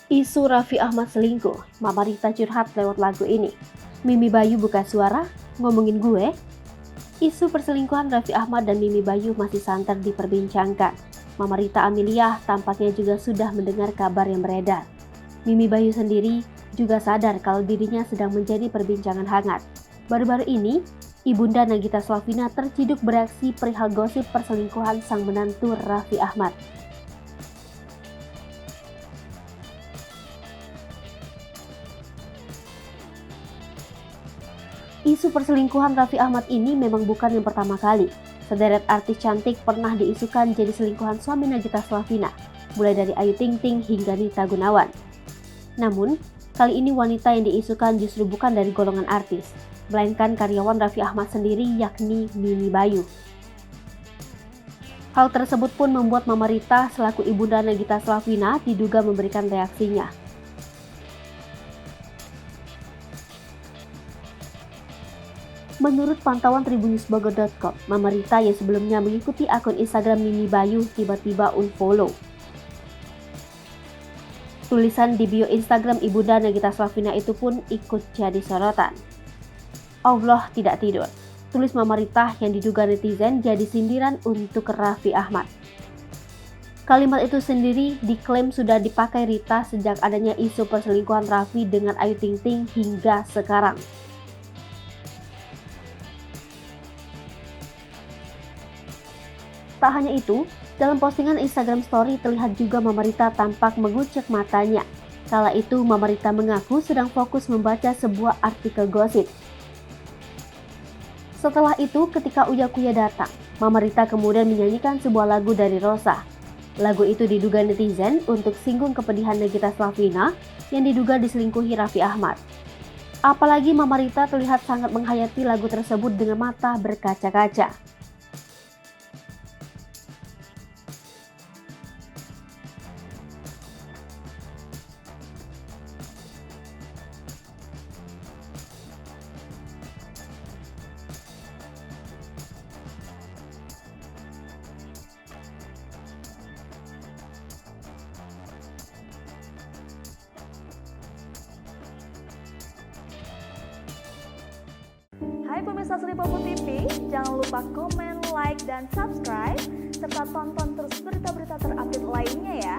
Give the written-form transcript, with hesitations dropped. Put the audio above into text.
Isu Raffi Ahmad selingkuh, Mama Rita curhat lewat lagu ini. Mimi Bayu buka suara, ngomongin gue. Isu perselingkuhan Raffi Ahmad dan Mimi Bayu masih santer diperbincangkan. Mama Rita Amelia tampaknya juga sudah mendengar kabar yang beredar. Mimi Bayu sendiri juga sadar kalau dirinya sedang menjadi perbincangan hangat. Baru-baru ini, Ibunda Nagita Slavina terciduk bereaksi perihal gosip perselingkuhan sang menantu Raffi Ahmad. Isu perselingkuhan Raffi Ahmad ini memang bukan yang pertama kali. Sederet artis cantik pernah diisukan jadi selingkuhan suami Nagita Slavina, mulai dari Ayu Ting Ting hingga Nita Gunawan. Namun, kali ini wanita yang diisukan justru bukan dari golongan artis, melainkan karyawan Raffi Ahmad sendiri yakni Mimi Bayu. Hal tersebut pun membuat Mama Rita selaku ibunda Nagita Slavina diduga memberikan reaksinya. Menurut pantauan tribunnews.bogor.com, Mama Rita yang sebelumnya mengikuti akun Instagram Mimi Bayu tiba-tiba unfollow. Tulisan di bio Instagram ibunda Nagita Slavina itu pun ikut jadi sorotan. Allah tidak tidur, tulis Mama Rita yang diduga netizen jadi sindiran untuk Raffi Ahmad. Kalimat itu sendiri diklaim sudah dipakai Rita sejak adanya isu perselingkuhan Raffi dengan Ayu Ting Ting hingga sekarang. Tak hanya itu, dalam postingan Instagram Story terlihat juga Mama Rita tampak mengucek matanya. Kala itu Mama Rita mengaku sedang fokus membaca sebuah artikel gosip. Setelah itu ketika Uya Kuya datang, Mama Rita kemudian menyanyikan sebuah lagu dari Rosa. Lagu itu diduga netizen untuk singgung kepedihan Nagita Slavina yang diduga diselingkuhi Raffi Ahmad. Apalagi Mama Rita terlihat sangat menghayati lagu tersebut dengan mata berkaca-kaca. Hai pemirsa Sri Popo TV, jangan lupa komen, like, dan subscribe, serta tonton terus berita-berita terupdate lainnya ya.